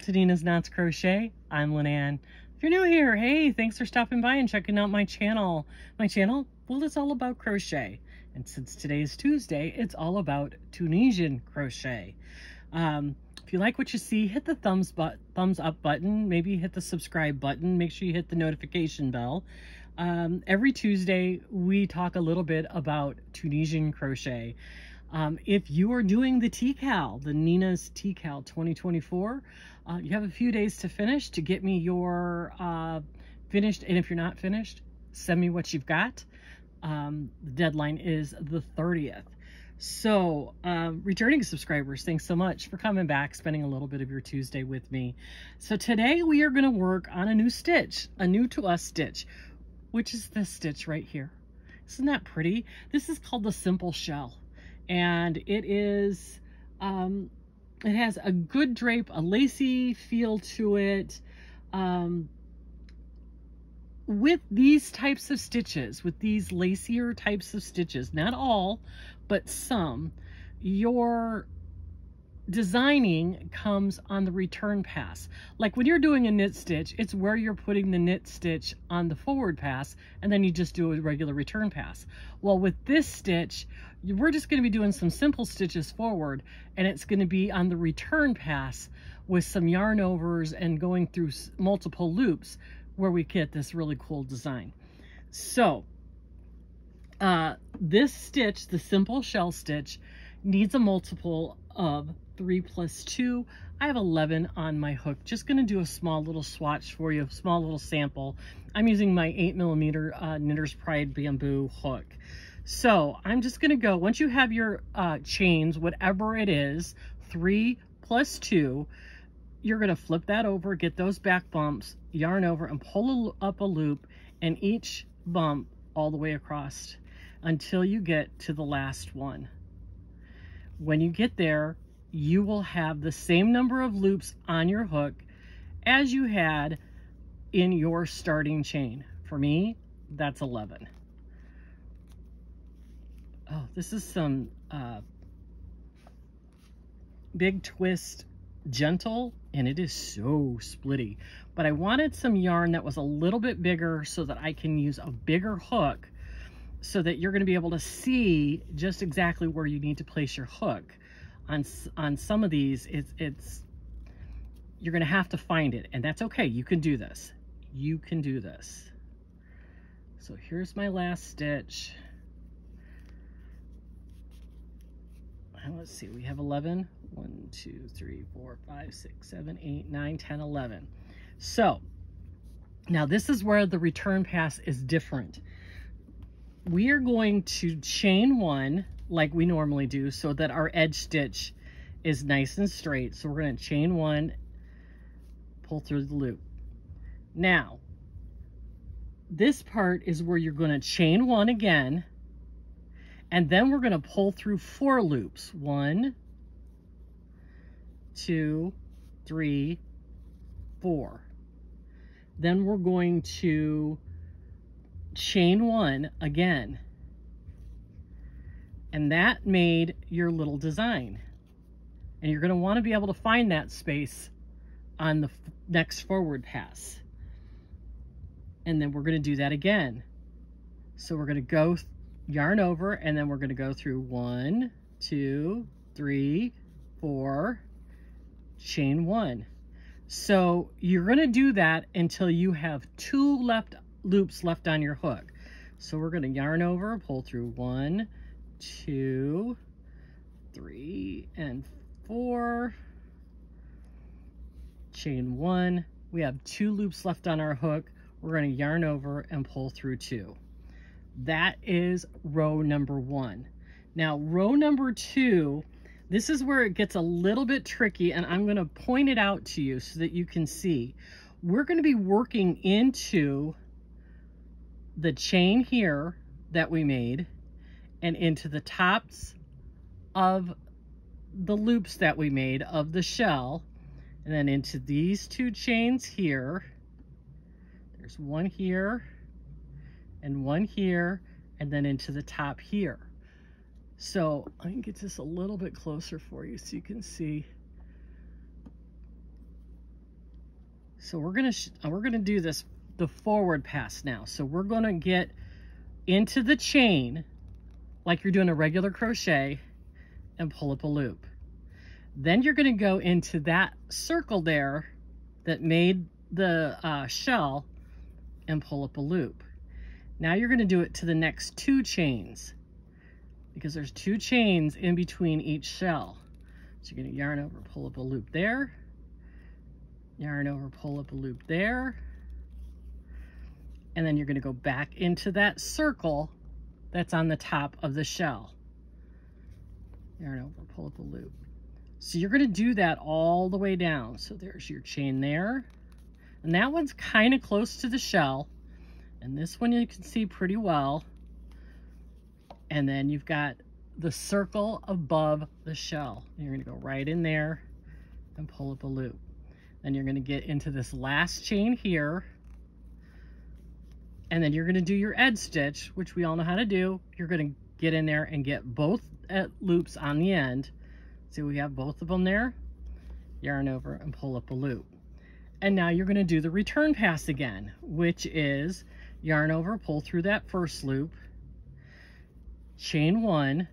to Nina's Knots Crochet. I'm Lynanne. If you're new here, hey, thanks for stopping by and checking out my channel. Well, it's all about crochet. And since today's Tuesday, it's all about Tunisian crochet. If you like what you see, hit the thumbs up button, maybe hit the subscribe button, make sure you hit the notification bell. Every Tuesday, we talk a little bit about Tunisian crochet. If you are doing the TCAL, the Nina's TCAL 2024, you have a few days to finish to get me your finished. And if you're not finished, send me what you've got. The deadline is the 30th. So returning subscribers, thanks so much for coming back, spending a little bit of your Tuesday with me. So today we are going to work on a new stitch, a new to us stitch, which is this stitch right here. Isn't that pretty? This is called the Simple Shell. And it is, it has a good drape, a lacy feel to it. With these types of stitches, with these lacier types of stitches, not all, but some, your designing comes on the return pass. Like when you're doing a knit stitch, it's where you're putting the knit stitch on the forward pass, and then you just do a regular return pass. Well, with this stitch, we're just going to be doing some simple stitches forward, and it's going to be on the return pass with some yarn overs and going through multiple loops where we get this really cool design. So this stitch, the Simple Shell stitch, needs a multiple of 3 plus 2. I have 11 on my hook. Just going to do a small little swatch for you, a small little sample. I'm using my 8mm Knitter's Pride bamboo hook. So I'm just going to go, once you have your chains, whatever it is, 3 plus 2, you're going to flip that over, get those back bumps, yarn over, and pull up a loop in each bump all the way across until you get to the last one. When you get there, you will have the same number of loops on your hook as you had in your starting chain. For me, that's 11. Oh, this is some Big Twist Gentle, and it is so splitty. But I wanted some yarn that was a little bit bigger so that I can use a bigger hook so that you're going to be able to see just exactly where you need to place your hook. On some of these, it's you're going to have to find it, and that's okay. You can do this. You can do this. So here's my last stitch. And let's see, we have 11. 1, 2, 3, 4, 5, 6, 7, 8, 9, 10, 11. So now this is where the return pass is different. We are going to chain 1 like we normally do so that our edge stitch is nice and straight. So we're going to chain 1, pull through the loop. Now, this part is where you're going to chain 1 again, and then we're going to pull through 4 loops. 1, 2, 3, 4. Then we're going to chain 1 again. And that made your little design. And you're going to want to be able to find that space on the next forward pass. And then we're going to do that again. So we're going to go yarn over, and then we're going to go through 1, 2, 3, 4, chain 1. So you're going to do that until you have 2 loops left on your hook. So we're going to yarn over, pull through 1, 2, 3, and 4, chain 1. We have 2 loops left on our hook. We're going to yarn over and pull through 2. That is row number 1. Now row number 2, this is where it gets a little bit tricky, and I'm going to point it out to you so that you can see. We're going to be working into the chain here that we made and into the tops of the loops that we made of the shell, and then into these 2 chains here. There's 1 here and 1 here, and then into the top here. So I can get this a little bit closer for you so you can see. So we're gonna do this, the forward pass now. So we're gonna get into the chain like you're doing a regular crochet and pull up a loop. Then you're gonna go into that circle there that made the shell and pull up a loop. Now you're gonna do it to the next 2 chains because there's 2 chains in between each shell. So you're gonna yarn over, pull up a loop there, yarn over, pull up a loop there, and then you're gonna go back into that circle that's on the top of the shell. Yarn over, pull up a loop. So you're gonna do that all the way down. So there's your chain there, and that one's kind of close to the shell, and this one you can see pretty well. And then you've got the circle above the shell. And you're gonna go right in there and pull up a loop. Then you're gonna get into this last chain here, and then you're gonna do your edge stitch, which we all know how to do. You're gonna get in there and get both loops on the end. See, we have both of them there. Yarn over and pull up a loop. And now you're gonna do the return pass again, which is yarn over, pull through that first loop, chain 1,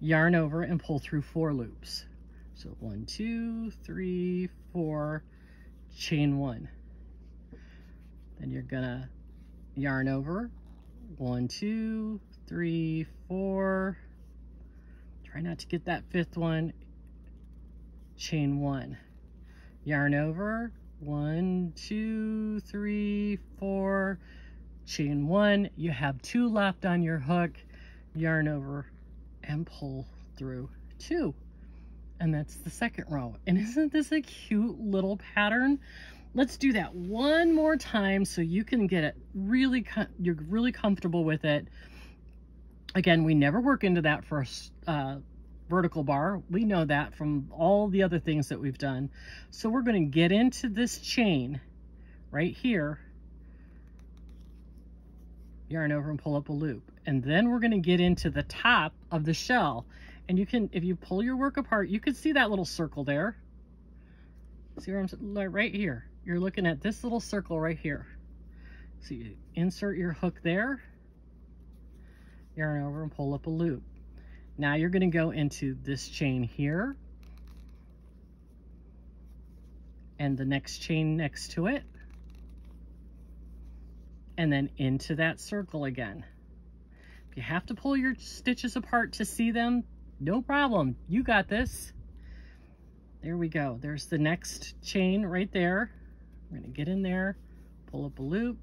yarn over and pull through 4 loops. So 1, 2, 3, 4, chain 1. Then you're gonna yarn over, 1, 2, 3, 4. Try not to get that 5th one. Chain 1. Yarn over, 1, 2, 3, 4. Chain 1. You have 2 left on your hook. Yarn over and pull through 2. And that's the second row. And isn't this a cute little pattern? Let's do that one more time so you can get it really, you're really comfortable with it. Again, we never work into that first vertical bar. We know that from all the other things that we've done. So we're going to get into this chain right here, yarn over and pull up a loop. And then we're going to get into the top of the shell. And you can, if you pull your work apart, you can see that little circle there. See where I'm, right here. You're looking at this little circle right here. So you insert your hook there, yarn over and pull up a loop. Now you're going to go into this chain here and the next chain next to it, and then into that circle again. If you have to pull your stitches apart to see them, no problem. You got this. There we go. There's the next chain right there. We're going to get in there, pull up a loop,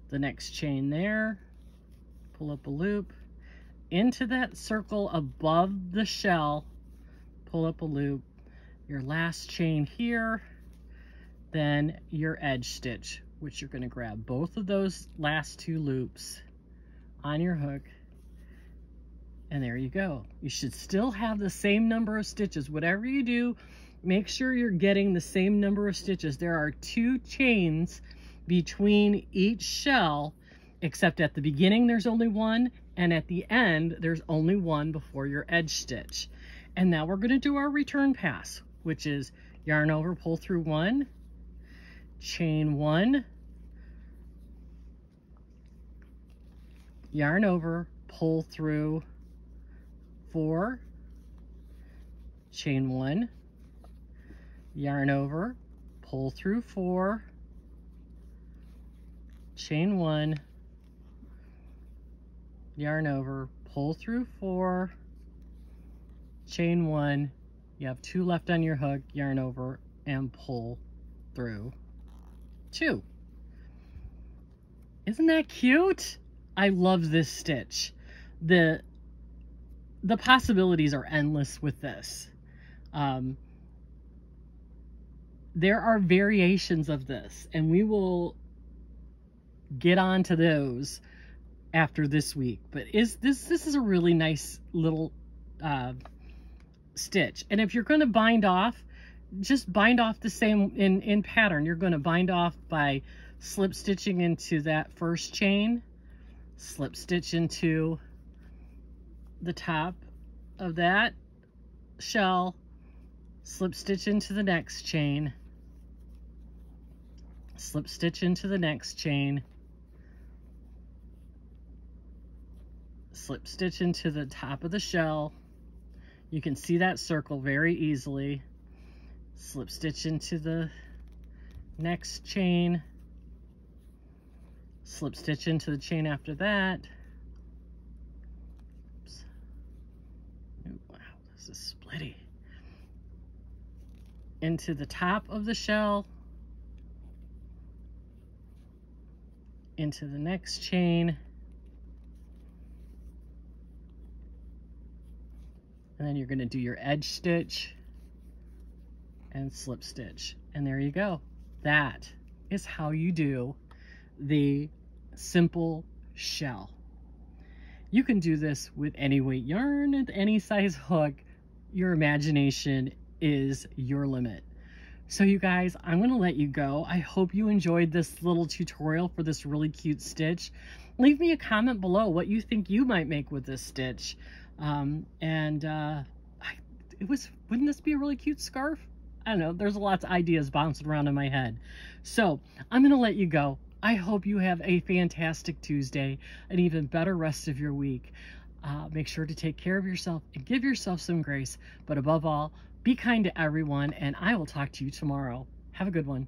the next chain there, pull up a loop, into that circle above the shell, pull up a loop, your last chain here, then your edge stitch, which you're going to grab both of those last 2 loops on your hook, and there you go. You should still have the same number of stitches. Whatever you do, make sure you're getting the same number of stitches. There are 2 chains between each shell, except at the beginning there's only 1, and at the end there's only 1 before your edge stitch. And now we're going to do our return pass, which is yarn over, pull through 1, chain 1, yarn over, pull through 4, chain 1, yarn over, pull through 4, chain 1, yarn over, pull through 4, chain 1, you have 2 left on your hook, yarn over and pull through 2. Isn't that cute? I love this stitch. The possibilities are endless with this. There are variations of this, and we will get on to those after this week. But this is a really nice little stitch. And if you're going to bind off, just bind off the same in pattern. You're going to bind off by slip stitching into that first chain, slip stitch into the top of that shell, slip stitch into the next chain, slip stitch into the next chain, slip stitch into the top of the shell. You can see that circle very easily. Slip stitch into the next chain, slip stitch into the chain after that. Oops. Oh, wow, this is splitty. Into the top of the shell, into the next chain, and then you're going to do your edge stitch and slip stitch, and there you go. That is how you do the simple shell. You can do this with any weight yarn and any size hook. Your imagination is your limit. So you guys, I'm going to let you go. I hope you enjoyed this little tutorial for this really cute stitch. Leave me a comment below what you think you might make with this stitch. Wouldn't this be a really cute scarf? I don't know, there's lots of ideas bouncing around in my head. So I'm going to let you go. I hope you have a fantastic Tuesday, an even better rest of your week. Make sure to take care of yourself and give yourself some grace. But above all, be kind to everyone, and I will talk to you tomorrow. Have a good one.